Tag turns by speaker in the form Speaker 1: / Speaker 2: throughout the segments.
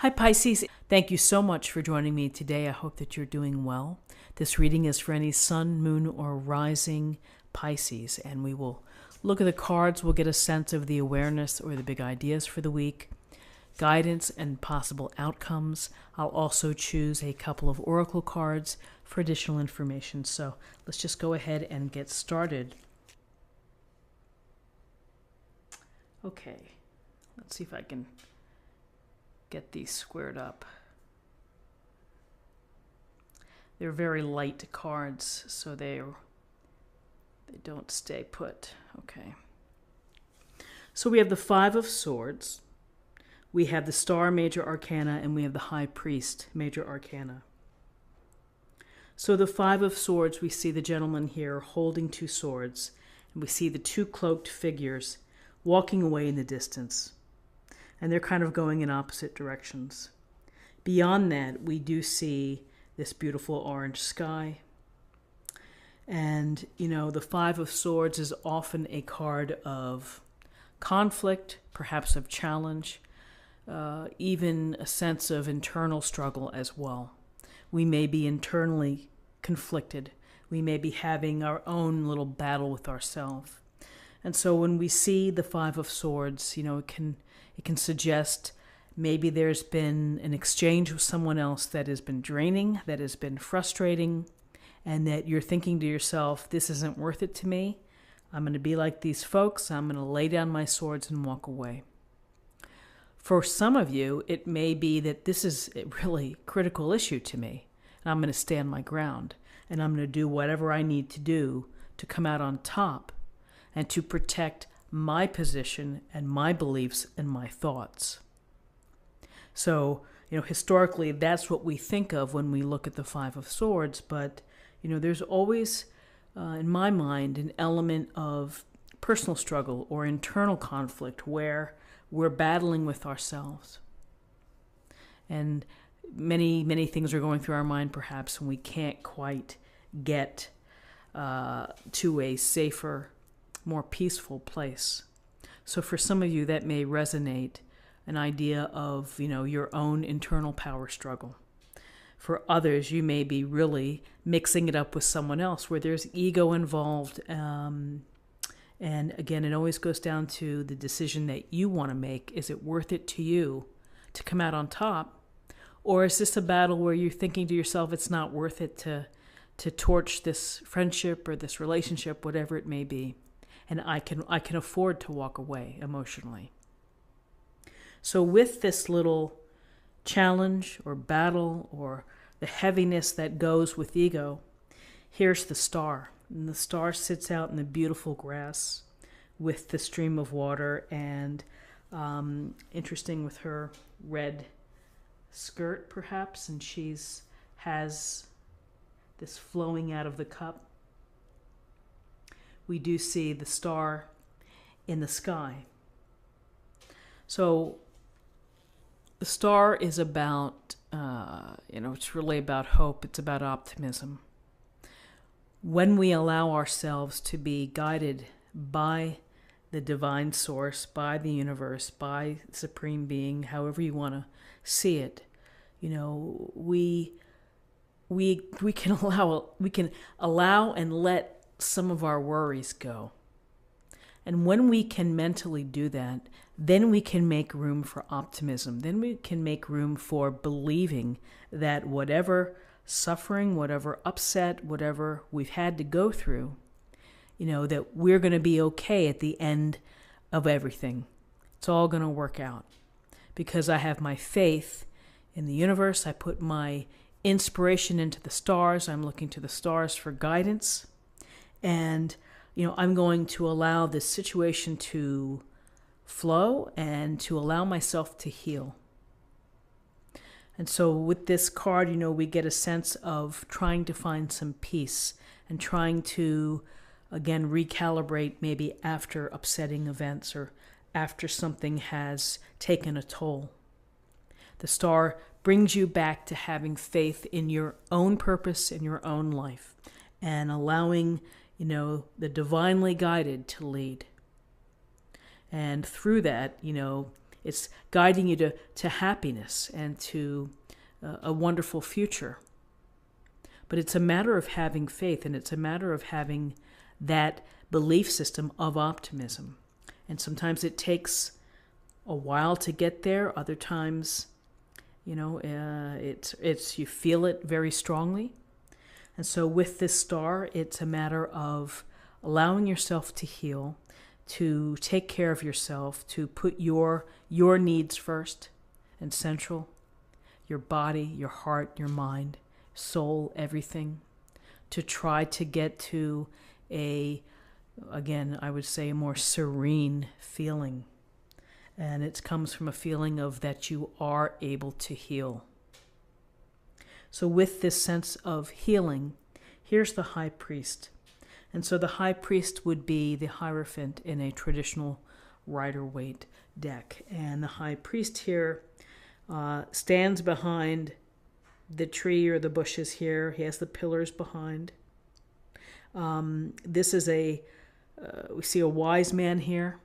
Speaker 1: Hi Pisces, thank you so much for joining me today. I hope that you're doing well. This reading is for any sun, moon, or rising Pisces, and we will look at the cards. We'll get a sense of the awareness or the big ideas for the week, guidance and possible outcomes. I'll also choose a couple of oracle cards for additional information. So let's just go ahead and get started. Okay, let's see if I can get these squared up. They're very light cards, so they don't stay put. Okay. So we have the Five of Swords, we have the Star Major Arcana, and we have the High Priest Major Arcana. So the Five of Swords, we see the gentleman here holding two swords, and we see the two cloaked figures walking away in the distance. And they're kind of going in opposite directions. Beyond that, we do see this beautiful orange sky. And, the Five of Swords is often a card of conflict, perhaps of challenge, even a sense of internal struggle as well. We may be internally conflicted. We may be having our own little battle with ourselves. And so when we see the Five of Swords, it can suggest maybe there's been an exchange with someone else that has been draining, that has been frustrating, and that you're thinking to yourself, this isn't worth it to me. I'm going to be like these folks. I'm going to lay down my swords and walk away. For some of you, it may be that this is a really critical issue to me. And I'm going to stand my ground, and I'm going to do whatever I need to do to come out on top and to protect my position and my beliefs and my thoughts. So, historically, that's what we think of when we look at the Five of Swords. But, there's always, in my mind, an element of personal struggle or internal conflict where we're battling with ourselves. And many, many things are going through our mind, perhaps, and we can't quite get to a safer, more peaceful place. So for some of you, that may resonate, an idea of, your own internal power struggle. For others, you may be really mixing it up with someone else where there's ego involved. And again, it always goes down to the decision that you want to make. Is it worth it to you to come out on top? Or is this a battle where you're thinking to yourself, it's not worth it to torch this friendship or this relationship, whatever it may be? And I can afford to walk away emotionally. So with this little challenge or battle or the heaviness that goes with ego, here's the star. And the star sits out in the beautiful grass with the stream of water, and interesting with her red skirt perhaps, and has this flowing out of the cup. We do see the star in the sky. So the star is about, it's really about hope. It's about optimism. When we allow ourselves to be guided by the divine source, by the universe, by Supreme Being, however you want to see it, we can allow and let some of our worries go. And when we can mentally do that, then we can make room for optimism. Then we can make room for believing that whatever suffering, whatever upset, whatever we've had to go through, that we're going to be okay at the end of everything. It's all going to work out. Because I have my faith in the universe. I put my inspiration into the stars. I'm looking to the stars for guidance. And, I'm going to allow this situation to flow and to allow myself to heal. And so with this card, we get a sense of trying to find some peace and trying to, again, recalibrate maybe after upsetting events or after something has taken a toll. The star brings you back to having faith in your own purpose in your own life and allowing, the divinely guided to lead. And through that, It's guiding you to happiness and to a wonderful future. But it's a matter of having faith, and it's a matter of having that belief system of optimism. And sometimes it takes a while to get there. Other times, it's you feel it very strongly. And so with this star, it's a matter of allowing yourself to heal, to take care of yourself, to put your needs first and central, your body, your heart, your mind, soul, everything, to try to get to I would say, a more serene feeling. And it comes from a feeling of that you are able to heal. So with this sense of healing, here's the high priest. And so the high priest would be the Hierophant in a traditional Rider-Waite deck. And the high priest here stands behind the tree or the bushes here. He has the pillars behind. This is we see a wise man here.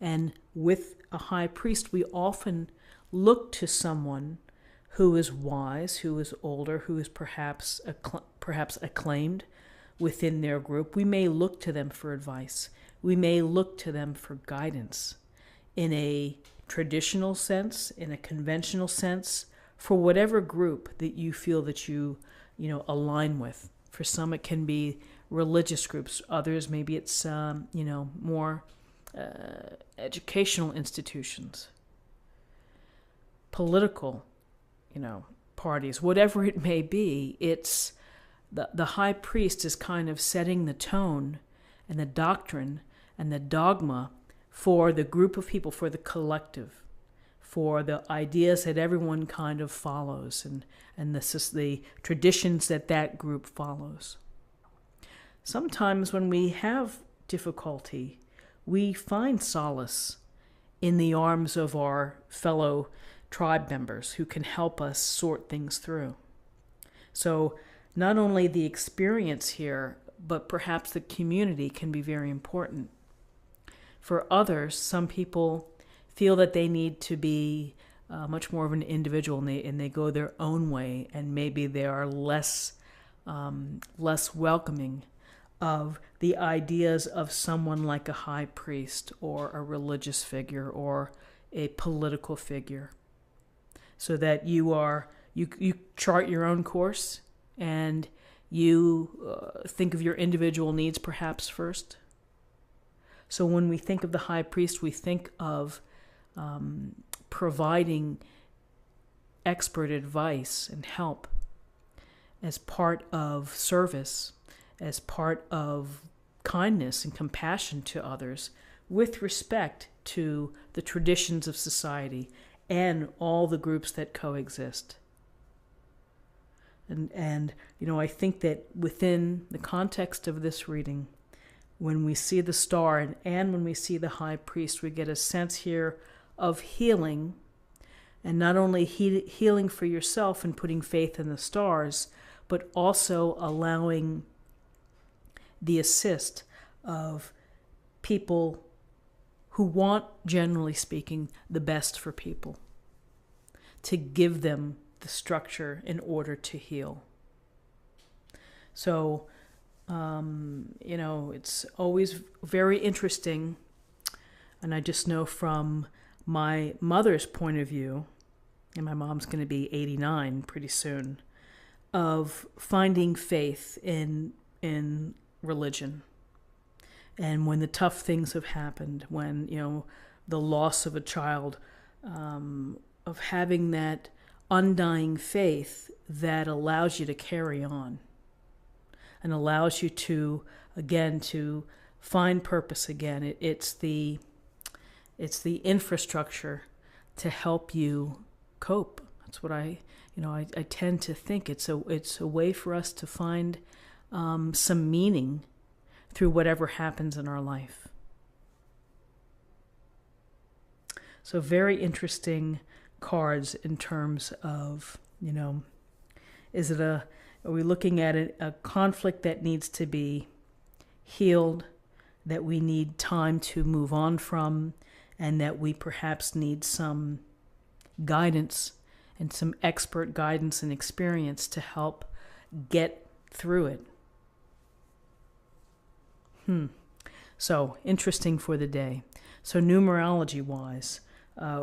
Speaker 1: And with a high priest, we often look to someone who is wise, who is older, who is perhaps acclaimed within their group. We may look to them for advice. We may look to them for guidance in a traditional sense, in a conventional sense, for whatever group that you feel that you align with. For some, it can be religious groups. Others, maybe it's more educational institutions, political, parties, whatever it may be. It's the high priest is kind of setting the tone and the doctrine and the dogma for the group of people, for the collective, for the ideas that everyone kind of follows, and the traditions that group follows. Sometimes when we have difficulty, we find solace in the arms of our fellow tribe members who can help us sort things through. So not only the experience here, but perhaps the community can be very important. For others, some people feel that they need to be much more of an individual, and they go their own way, and maybe they are less welcoming of the ideas of someone like a high priest or a religious figure or a political figure. So that you chart your own course, and you think of your individual needs perhaps first. So when we think of the high priest, we think of providing expert advice and help as part of service, as part of kindness and compassion to others, with respect to the traditions of society and all the groups that coexist. And I think that within the context of this reading, when we see the star and when we see the high priest, we get a sense here of healing, and not only healing for yourself and putting faith in the stars, but also allowing the assist of people who want, generally speaking, the best for people, to give them the structure in order to heal. So, it's always very interesting, and I just know from my mother's point of view, and my mom's going to be 89 pretty soon, of finding faith in religion. And when the tough things have happened, when, the loss of a child, of having that undying faith that allows you to carry on and allows you to find purpose again. It's the infrastructure to help you cope. That's what I tend to think. It's a way for us to find some meaning through whatever happens in our life. So very interesting cards in terms of, are we looking at a conflict that needs to be healed, that we need time to move on from, and that we perhaps need some guidance and some expert guidance and experience to help get through it. So, interesting for the day. So, numerology-wise,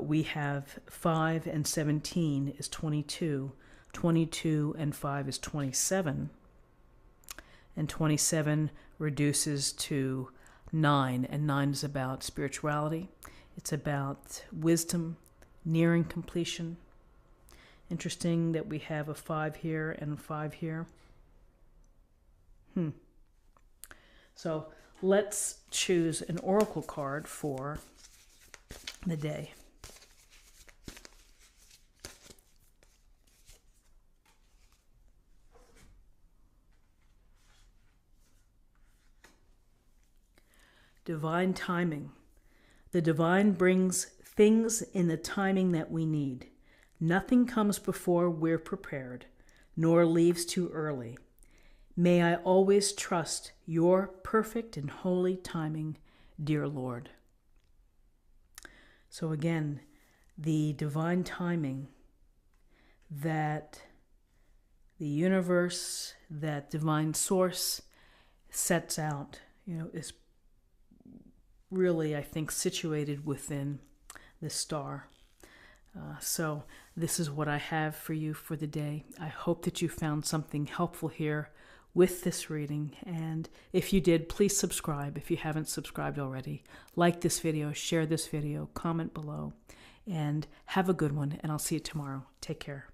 Speaker 1: we have 5 and 17 is 22. 22 and 5 is 27. And 27 reduces to 9. And 9 is about spirituality. It's about wisdom, nearing completion. Interesting that we have a 5 here and a 5 here. So let's choose an oracle card for the day. Divine timing. The divine brings things in the timing that we need. Nothing comes before we're prepared, nor leaves too early. May I always trust your perfect and holy timing, dear Lord. So again, the divine timing that the universe, that divine source sets out, is really, I think, situated within this star. So this is what I have for you for the day. I hope that you found something helpful here with this reading, and if you did, please subscribe if you haven't subscribed already. Like this video, share this video, comment below, and have a good one, and I'll see you tomorrow. Take care.